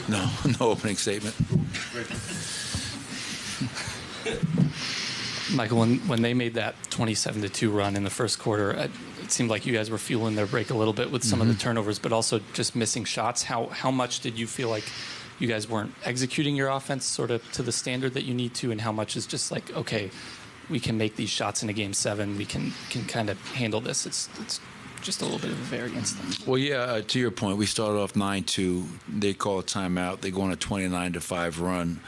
No, no opening statement. Michael, when they made that 27-2 run in the first quarter, it seemed like you guys were fueling their break a little bit with some of the turnovers, but also just missing shots. How much did you feel like you guys weren't executing your offense sort of to the standard that you need to, and how much is just like, okay, we can make these shots in a game 7, we can kind of handle this? It's just a little bit of a variance thing. Well, yeah, to your point, we started off 9-2. They call a timeout. They go on a 29-5 run.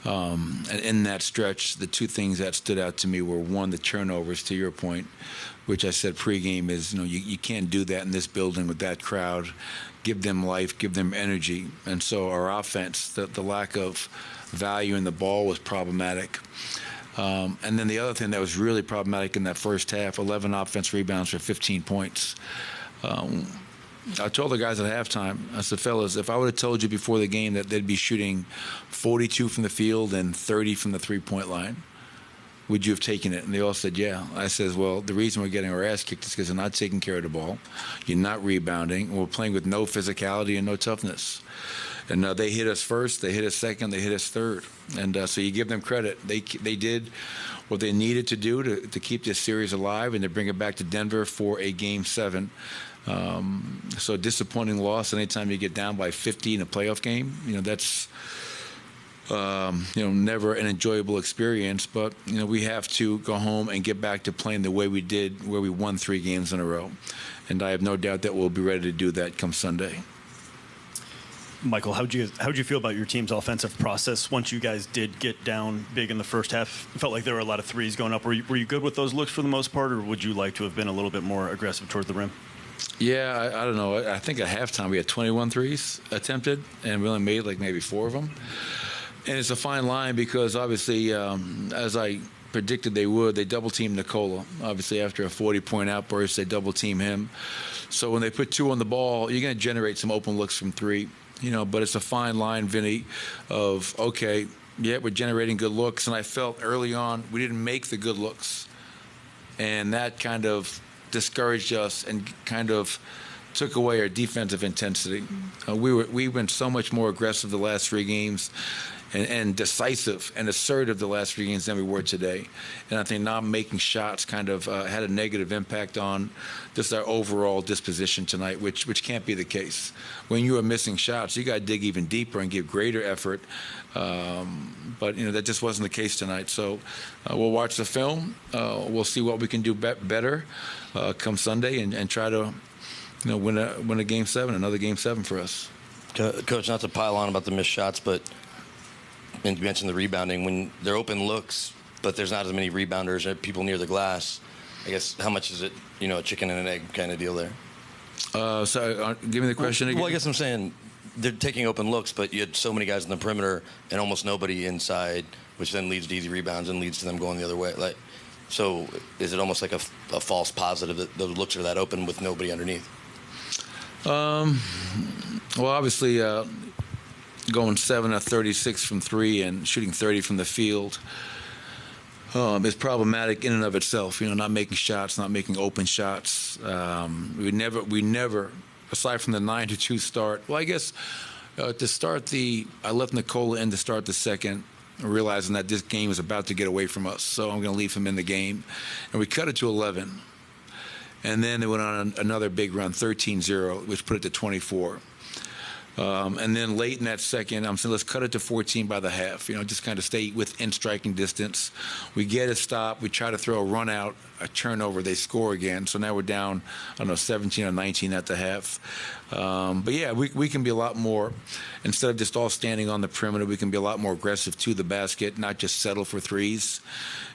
And in that stretch, the two things that stood out to me were, one, the turnovers, to your point, which I said pregame is, you can't do that in this building with that crowd. Give them life, give them energy. And so our offense, the lack of value in the ball was problematic. And then the other thing that was really problematic in that first half, 11 offense rebounds for 15 points. I told the guys at halftime, I said, fellas, if I would have told you before the game that they'd be shooting 42 from the field and 30 from the three-point line, would you have taken it? And they all said, yeah. I says, well, the reason we're getting our ass kicked is because they're not taking care of the ball. You're not rebounding. And we're playing with no physicality and no toughness. And they hit us first, they hit us second, they hit us third. And so you give them credit. They did what they needed to do to keep this series alive and to bring it back to Denver for a Game 7. So disappointing loss. Anytime you get down by 50 in a playoff game, that's never an enjoyable experience. But we have to go home and get back to playing the way we did, where we won 3 games in a row. And I have no doubt that we'll be ready to do that come Sunday. Michael, how'd you feel about your team's offensive process once you guys did get down big in the first half? It felt like there were a lot of threes going up. Were you good with those looks for the most part, or would you like to have been a little bit more aggressive toward the rim? Yeah, I don't know. I think at halftime we had 21 threes attempted, and we only made like maybe 4 of them. And it's a fine line because obviously, as I predicted they would, they double-teamed Nikola. Obviously, after a 40-point outburst, they double-team him. So when they put 2 on the ball, you're going to generate some open looks from 3. But it's a fine line, Vinny, of, okay, yeah, we're generating good looks. And I felt early on we didn't make the good looks. And that kind of discouraged us and kind of took away our defensive intensity. We've been so much more aggressive the last 3 games and decisive and assertive the last 3 games than we were today. And I think not making shots kind of had a negative impact on just our overall disposition tonight, which can't be the case. When you are missing shots, you got to dig even deeper and give greater effort. But that just wasn't the case tonight. So we'll watch the film. We'll see what we can do better come Sunday and try to win a Game 7, another Game 7 for us. Coach, not to pile on about the missed shots, but and you mentioned the rebounding. When they're open looks, but there's not as many rebounders or people near the glass, I guess how much is it, a chicken and an egg kind of deal there? Give me the question again. Well, I guess I'm saying they're taking open looks, but you had so many guys in the perimeter and almost nobody inside, which then leads to easy rebounds and leads to them going the other way. So is it almost like a false positive that those looks are that open with nobody underneath? Well, obviously, going 7 of 36 from 3 and shooting 30 from the field is problematic in and of itself. Not making shots, not making open shots. We never, aside from the 9-2 start. Well, I guess to start I left Nikola in to start the second, realizing that this game is about to get away from us. So I'm going to leave him in the game, and we cut it to 11. And then they went on another big run, 13-0, which put it to 24. And then late in that second, I'm saying let's cut it to 14 by the half. Just kind of stay within striking distance. We get a stop. We try to throw a run out, a turnover. They score again. So now we're down, 17 or 19 at the half. But yeah, we can be a lot more. Instead of just all standing on the perimeter, we can be a lot more aggressive to the basket, not just settle for threes.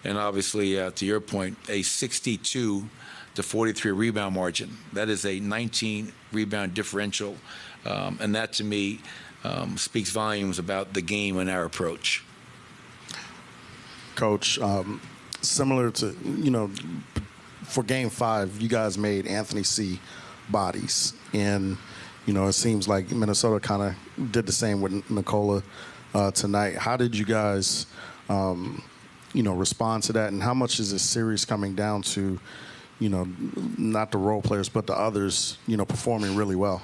And obviously, to your point, a 62 to 43 rebound margin. That is a 19 rebound differential. And that, to me, speaks volumes about the game and our approach. Coach, similar to, for Game 5, you guys made Anthony see bodies. And, it seems like Minnesota kind of did the same with Nikola tonight. How did you guys, respond to that? And how much is this series coming down to, not the role players, but the others, performing really well?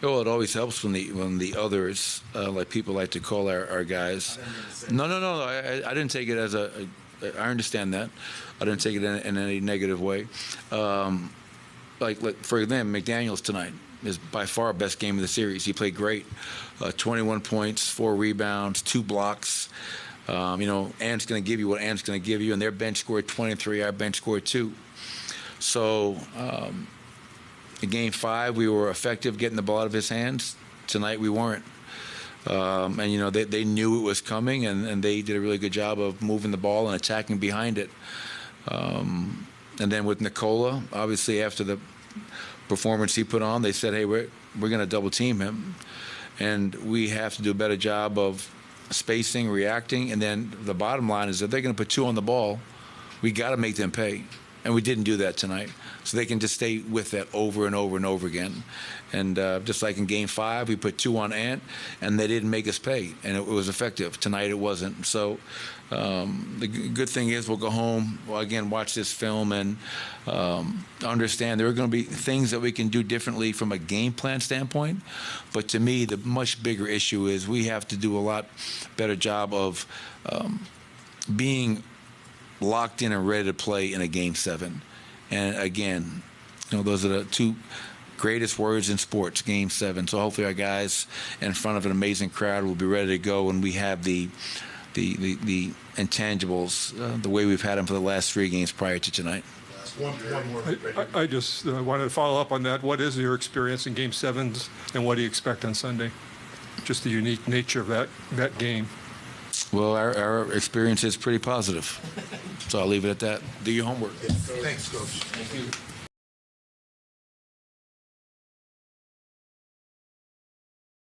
Oh, it always helps when the others, like people like to call our guys. No. I didn't take it as I understand that. I didn't take it in any negative way. Like for them, McDaniels tonight is by far our best game of the series. He played great. 21 points, 4 rebounds, 2 blocks. Ant's going to give you what Ant's going to give you, and their bench scored 23. Our bench scored 2. So in Game 5, we were effective getting the ball out of his hands. Tonight, we weren't. And they knew it was coming, and they did a really good job of moving the ball and attacking behind it. And then with Nikola, obviously after the performance he put on, they said, hey, we're going to double team him, and we have to do a better job of spacing, reacting. And then the bottom line is, if they're going to put 2 on the ball, we got to make them pay. And we didn't do that tonight. So they can just stay with that over and over and over again. And just like in Game 5, we put 2 on Ant, and they didn't make us pay. And it was effective. Tonight it wasn't. So the good thing is we'll go home, again, watch this film and understand there are going to be things that we can do differently from a game plan standpoint. But to me, the much bigger issue is we have to do a lot better job of being locked in and ready to play in a Game 7. And again, those are the 2 greatest words in sports, Game 7. So hopefully our guys in front of an amazing crowd will be ready to go when we have the intangibles the way we've had them for the last 3 games prior to tonight. One more. I just wanted to follow up on that. What is your experience in Game 7s, and what do you expect on Sunday? Just the unique nature of that game. Well, our experience is pretty positive. So I'll leave it at that. Do your homework. Thanks, Coach. Thank you.